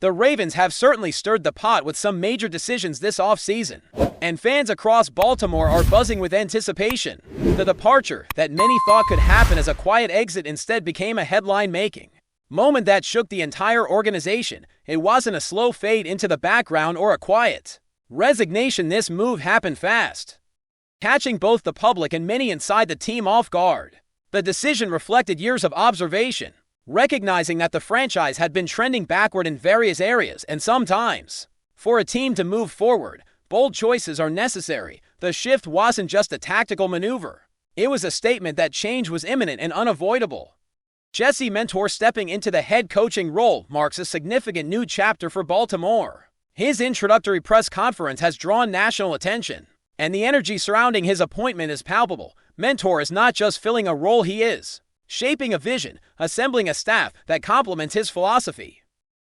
The Ravens have certainly stirred the pot with some major decisions this offseason, and fans across Baltimore are buzzing with anticipation. The departure that many thought could happen as a quiet exit instead became a headline-making moment that shook the entire organization. It wasn't a slow fade into the background or a quiet resignation. This move happened fast, catching both the public and many inside the team off guard. The decision reflected years of observation, recognizing that the franchise had been trending backward in various areas, and sometimes, for a team to move forward, bold choices are necessary. The shift wasn't just a tactical maneuver. It was a statement that change was imminent and unavoidable. Jesse Mentor stepping into the head coaching role marks a significant new chapter for Baltimore. His introductory press conference has drawn national attention, and the energy surrounding his appointment is palpable. Mentor is not just filling a role, he is shaping a vision, assembling a staff that complements his philosophy,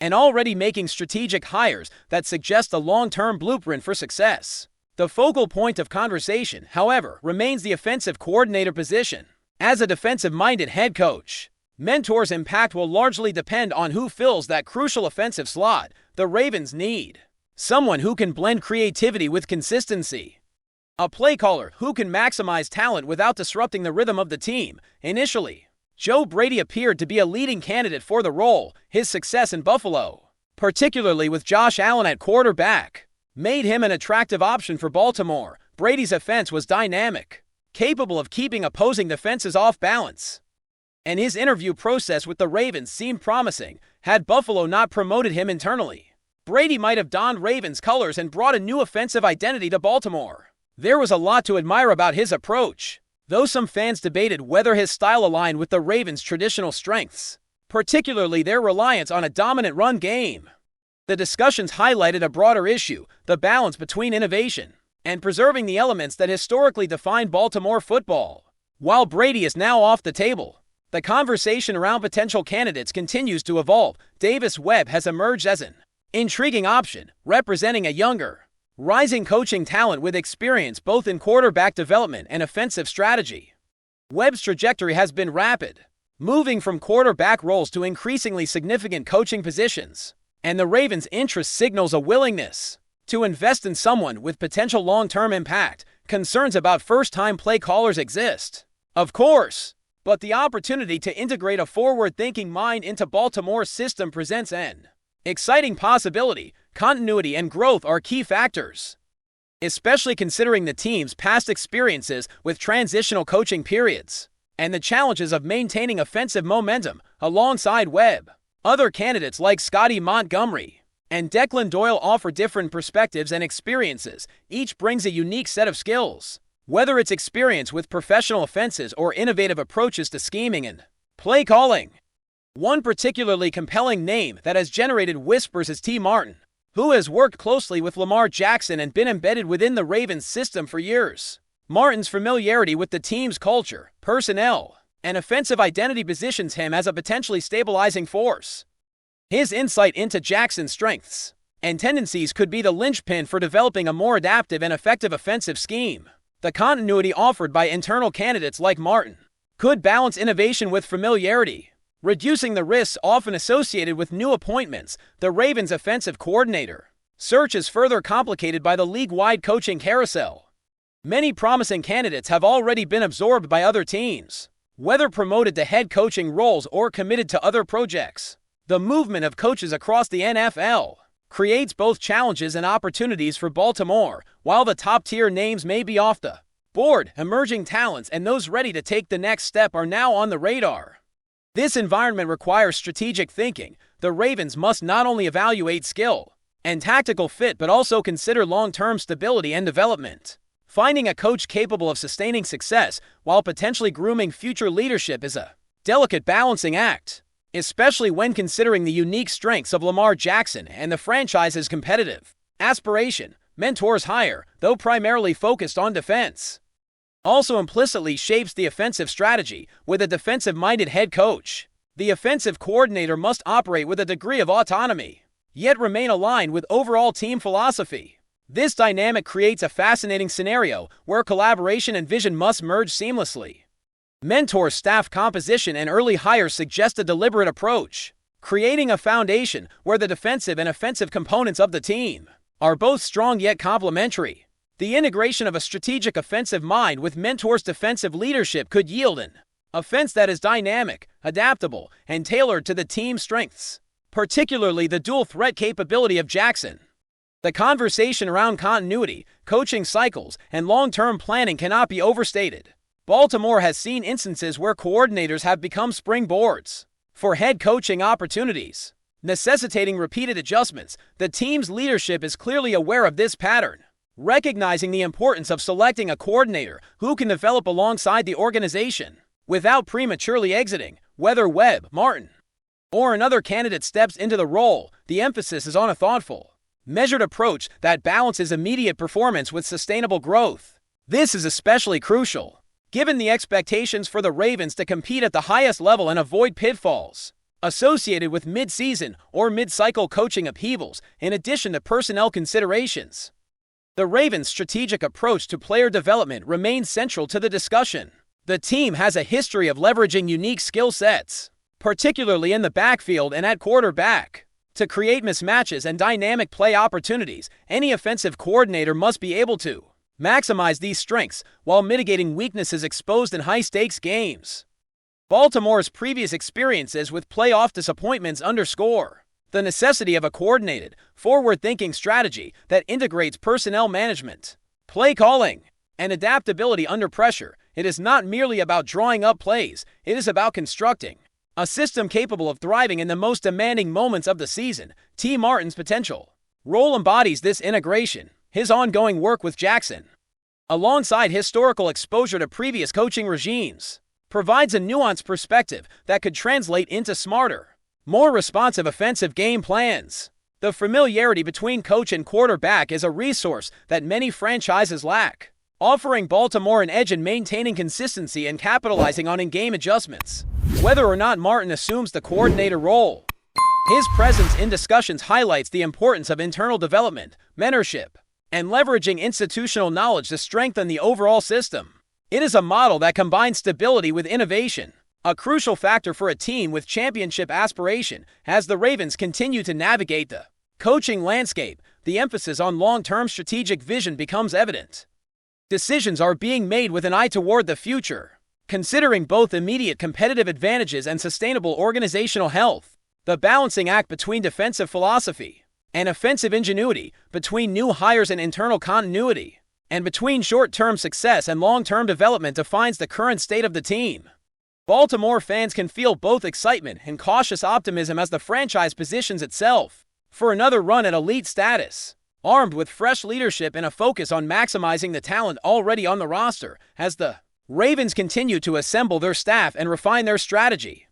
and already making strategic hires that suggest a long-term blueprint for success. The focal point of conversation, however, remains the offensive coordinator position. As a defensive-minded head coach, Mentor's impact will largely depend on who fills that crucial offensive slot. The Ravens need someone who can blend creativity with consistency, a play caller who can maximize talent without disrupting the rhythm of the team. Initially, Joe Brady appeared to be a leading candidate for the role. His success in Buffalo, particularly with Josh Allen at quarterback, made him an attractive option for Baltimore. Brady's offense was dynamic, capable of keeping opposing defenses off balance, and his interview process with the Ravens seemed promising. Had Buffalo not promoted him internally, Brady might have donned Ravens colors and brought a new offensive identity to Baltimore. There was a lot to admire about his approach, though some fans debated whether his style aligned with the Ravens' traditional strengths, particularly their reliance on a dominant run game. The discussions highlighted a broader issue: the balance between innovation and preserving the elements that historically defined Baltimore football. While Brady is now off the table, the conversation around potential candidates continues to evolve. Davis Webb has emerged as an intriguing option, representing a younger, rising coaching talent with experience both in quarterback development and offensive strategy. Webb's trajectory has been rapid, moving from quarterback roles to increasingly significant coaching positions, and the Ravens' interest signals a willingness to invest in someone with potential long-term impact. Concerns about first-time play callers exist, of course, but the opportunity to integrate a forward-thinking mind into Baltimore's system presents an exciting possibility. Continuity and growth are key factors, especially considering the team's past experiences with transitional coaching periods and the challenges of maintaining offensive momentum. Alongside Webb, other candidates like Scotty Montgomery and Declan Doyle offer different perspectives and experiences. Each brings a unique set of skills, whether it's experience with professional offenses or innovative approaches to scheming and play calling. One particularly compelling name that has generated whispers is T. Martin, who has worked closely with Lamar Jackson and been embedded within the Ravens system for years. Martin's familiarity with the team's culture, personnel, and offensive identity positions him as a potentially stabilizing force. His insight into Jackson's strengths and tendencies could be the linchpin for developing a more adaptive and effective offensive scheme. The continuity offered by internal candidates like Martin could balance innovation with familiarity, reducing the risks often associated with new appointments. The Ravens' offensive coordinator search is further complicated by the league-wide coaching carousel. Many promising candidates have already been absorbed by other teams, whether promoted to head coaching roles or committed to other projects. The movement of coaches across the NFL creates both challenges and opportunities for Baltimore. While the top-tier names may be off the board, emerging talents and those ready to take the next step are now on the radar. This environment requires strategic thinking. The Ravens must not only evaluate skill and tactical fit but also consider long-term stability and development. Finding a coach capable of sustaining success while potentially grooming future leadership is a delicate balancing act, especially when considering the unique strengths of Lamar Jackson and the franchise's competitive aspiration. Mentor's hire, though primarily focused on defense, also implicitly shapes the offensive strategy. With a defensive-minded head coach, the offensive coordinator must operate with a degree of autonomy, yet remain aligned with overall team philosophy. This dynamic creates a fascinating scenario where collaboration and vision must merge seamlessly. Mentor's staff composition and early hires suggest a deliberate approach, creating a foundation where the defensive and offensive components of the team are both strong yet complementary. The integration of a strategic offensive mind with Mentor's defensive leadership could yield an offense that is dynamic, adaptable, and tailored to the team's strengths, particularly the dual threat capability of Jackson. The conversation around continuity, coaching cycles, and long-term planning cannot be overstated. Baltimore has seen instances where coordinators have become springboards for head coaching opportunities, necessitating repeated adjustments. The team's leadership is clearly aware of this pattern, recognizing the importance of selecting a coordinator who can develop alongside the organization without prematurely exiting. Whether Webb, Martin, or another candidate steps into the role, the emphasis is on a thoughtful, measured approach that balances immediate performance with sustainable growth. This is especially crucial, given the expectations for the Ravens to compete at the highest level and avoid pitfalls associated with mid-season or mid-cycle coaching upheavals, in addition to personnel considerations. The Ravens' strategic approach to player development remains central to the discussion. The team has a history of leveraging unique skill sets, particularly in the backfield and at quarterback, to create mismatches and dynamic play opportunities. Any offensive coordinator must be able to maximize these strengths while mitigating weaknesses exposed in high-stakes games. Baltimore's previous experiences with playoff disappointments underscore the necessity of a coordinated, forward-thinking strategy that integrates personnel management, play calling, and adaptability under pressure. It is not merely about drawing up plays, it is about constructing a system capable of thriving in the most demanding moments of the season. T. Martin's potential role embodies this integration. His ongoing work with Jackson, alongside historical exposure to previous coaching regimes, provides a nuanced perspective that could translate into smarter, more responsive offensive game plans. The familiarity between coach and quarterback is a resource that many franchises lack, offering Baltimore an edge in maintaining consistency and capitalizing on in-game adjustments. Whether or not Martin assumes the coordinator role, his presence in discussions highlights the importance of internal development, mentorship, and leveraging institutional knowledge to strengthen the overall system. It is a model that combines stability with innovation, a crucial factor for a team with championship aspiration. As the Ravens continue to navigate the coaching landscape, the emphasis on long-term strategic vision becomes evident. Decisions are being made with an eye toward the future, considering both immediate competitive advantages and sustainable organizational health. The balancing act between defensive philosophy and offensive ingenuity, between new hires and internal continuity, and between short-term success and long-term development defines the current state of the team. Baltimore fans can feel both excitement and cautious optimism as the franchise positions itself for another run at elite status, armed with fresh leadership and a focus on maximizing the talent already on the roster. As the Ravens continue to assemble their staff and refine their strategy,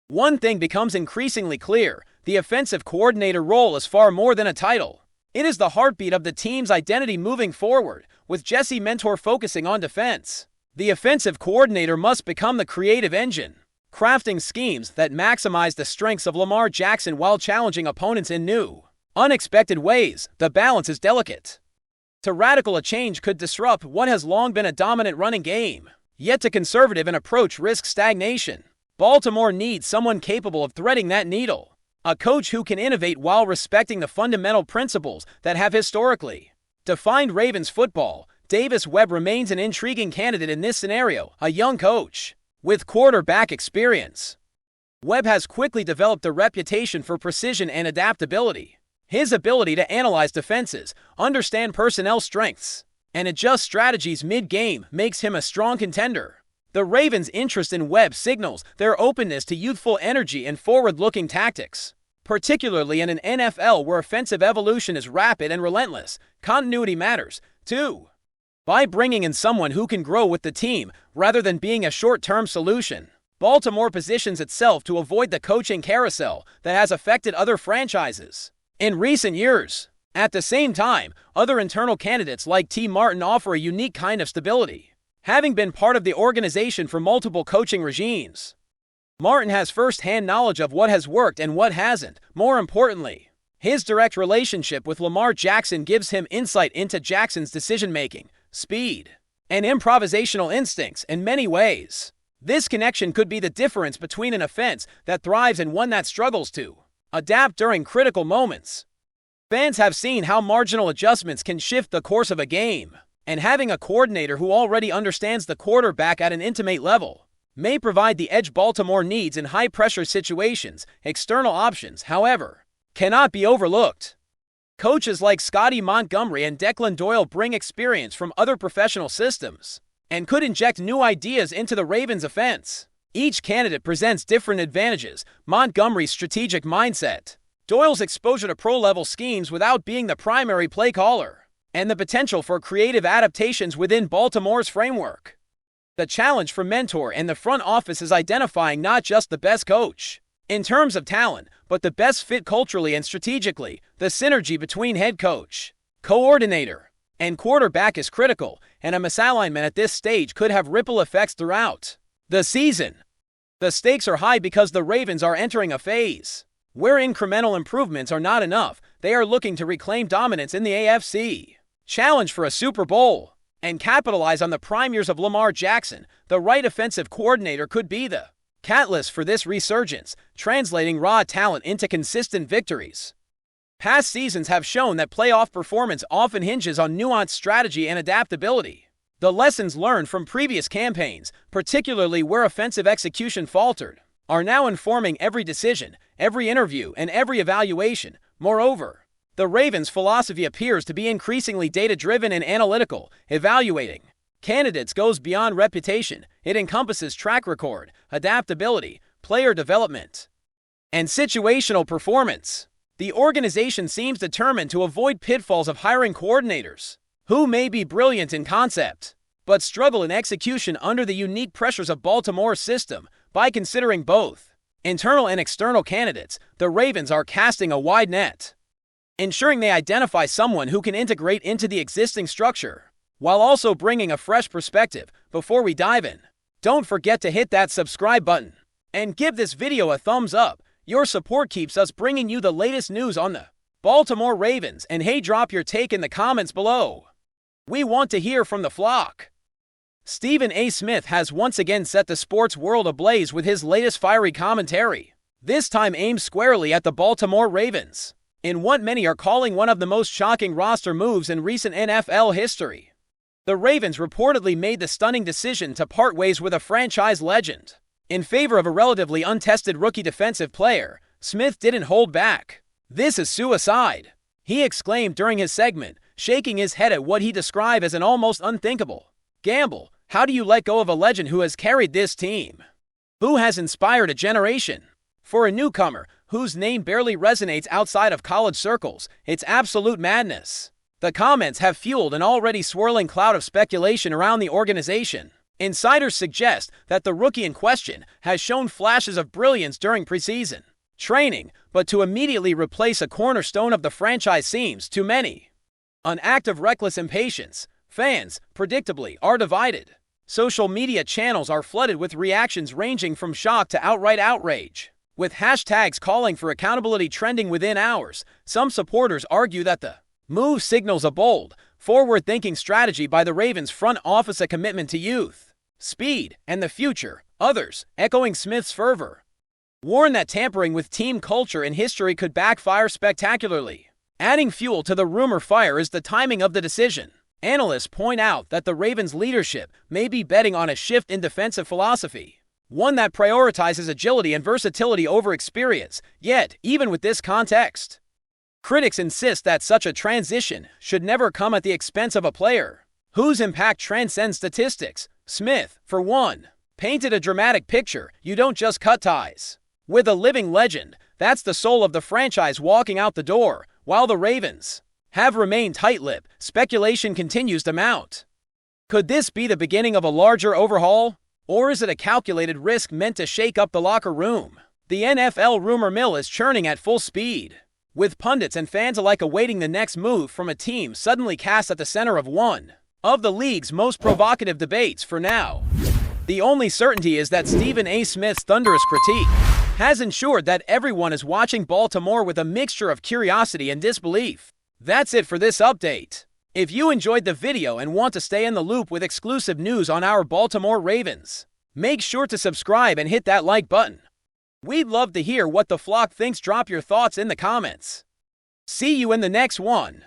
one thing becomes increasingly clear: the offensive coordinator role is far more than a title. It is the heartbeat of the team's identity moving forward. With Jesse Mentor focusing on defense, the offensive coordinator must become the creative engine, crafting schemes that maximize the strengths of Lamar Jackson while challenging opponents in new, unexpected ways. The balance is delicate. Too radical a change could disrupt what has long been a dominant running game, yet too conservative an approach risks stagnation. Baltimore needs someone capable of threading that needle, a coach who can innovate while respecting the fundamental principles that have historically defined Ravens football. Davis Webb remains an intriguing candidate in this scenario, a young coach with quarterback experience. Webb has quickly developed a reputation for precision and adaptability. His ability to analyze defenses, understand personnel strengths, and adjust strategies mid-game makes him a strong contender. The Ravens' interest in Webb signals their openness to youthful energy and forward-looking tactics, particularly in an NFL where offensive evolution is rapid and relentless. Continuity matters, too. By bringing in someone who can grow with the team rather than being a short-term solution, Baltimore positions itself to avoid the coaching carousel that has affected other franchises in recent years. At the same time, other internal candidates like T. Martin offer a unique kind of stability. Having been part of the organization for multiple coaching regimes, Martin has first-hand knowledge of what has worked and what hasn't. More importantly, his direct relationship with Lamar Jackson gives him insight into Jackson's decision-making, speed, and improvisational instincts. In many ways, this connection could be the difference between an offense that thrives and one that struggles to. adapt during critical moments. Fans have seen how marginal adjustments can shift the course of a game, and having a coordinator who already understands the quarterback at an intimate level may provide the edge Baltimore needs in high-pressure situations. External options, however, cannot be overlooked. Coaches like Scotty Montgomery and Declan Doyle bring experience from other professional systems and could inject new ideas into the Ravens' offense. Each candidate presents different advantages: Montgomery's strategic mindset, Doyle's exposure to pro-level schemes without being the primary play caller, and the potential for creative adaptations within Baltimore's framework. The challenge for Mentor and the front office is identifying not just the best coach in terms of talent, but the best fit culturally and strategically. The synergy between head coach, coordinator, and quarterback is critical, and a misalignment at this stage could have ripple effects throughout the season. The stakes are high because the Ravens are entering a phase where incremental improvements are not enough. They are looking to reclaim dominance in the AFC, challenge for a Super Bowl, and capitalize on the prime years of Lamar Jackson. The right offensive coordinator could be the catalyst for this resurgence, translating raw talent into consistent victories. Past seasons have shown that playoff performance often hinges on nuanced strategy and adaptability. The lessons learned from previous campaigns, particularly where offensive execution faltered, are now informing every decision, every interview, and every evaluation. Moreover, the Ravens' philosophy appears to be increasingly data-driven and analytical. Evaluating candidates goes beyond reputation. It encompasses track record, adaptability, player development, and situational performance. The organization seems determined to avoid pitfalls of hiring coordinators who may be brilliant in concept, but struggle in execution under the unique pressures of Baltimore's system. By considering both internal and external candidates, the Ravens are casting a wide net, ensuring they identify someone who can integrate into the existing structure, while also bringing a fresh perspective. Before we dive in, don't forget to hit that subscribe button and give this video a thumbs up. Your support keeps us bringing you the latest news on the Baltimore Ravens. And hey, drop your take in the comments below. We want to hear from the flock. Stephen A. Smith has once again set the sports world ablaze with his latest fiery commentary, this time aimed squarely at the Baltimore Ravens, in what many are calling one of the most shocking roster moves in recent NFL history. The Ravens reportedly made the stunning decision to part ways with a franchise legend in favor of a relatively untested rookie defensive player. Smith didn't hold back. "This is suicide," he exclaimed during his segment, shaking his head at what he described as an almost unthinkable gamble. How do you let go of a legend who has carried this team, who has inspired a generation? For a newcomer whose name barely resonates outside of college circles, it's absolute madness. The comments have fueled an already swirling cloud of speculation around the organization. Insiders suggest that the rookie in question has shown flashes of brilliance during preseason training, but to immediately replace a cornerstone of the franchise seems, to many, an act of reckless impatience. Fans, predictably, are divided. Social media channels are flooded with reactions ranging from shock to outright outrage, with hashtags calling for accountability trending within hours. Some supporters argue that the move signals a bold, forward-thinking strategy by the Ravens front office, a commitment to youth, speed, and the future. Others, echoing Smith's fervor, warn that tampering with team culture and history could backfire spectacularly. Adding fuel to the rumor fire is the timing of the decision. Analysts point out that the Ravens' leadership may be betting on a shift in defensive philosophy, one that prioritizes agility and versatility over experience. Yet, even with this context, critics insist that such a transition should never come at the expense of a player whose impact transcends statistics. Smith, for one, painted a dramatic picture. You don't just cut ties with a living legend. That's the soul of the franchise walking out the door. While the Ravens have remained tight-lipped, speculation continues to mount. Could this be the beginning of a larger overhaul? Or is it a calculated risk meant to shake up the locker room? The NFL rumor mill is churning at full speed, with pundits and fans alike awaiting the next move from a team suddenly cast at the center of one of the league's most provocative debates. For now, the only certainty is that Stephen A. Smith's thunderous critique has ensured that everyone is watching Baltimore with a mixture of curiosity and disbelief. That's it for this update. If you enjoyed the video and want to stay in the loop with exclusive news on our Baltimore Ravens, make sure to subscribe and hit that like button. We'd love to hear what the flock thinks. Drop your thoughts in the comments. See you in the next one.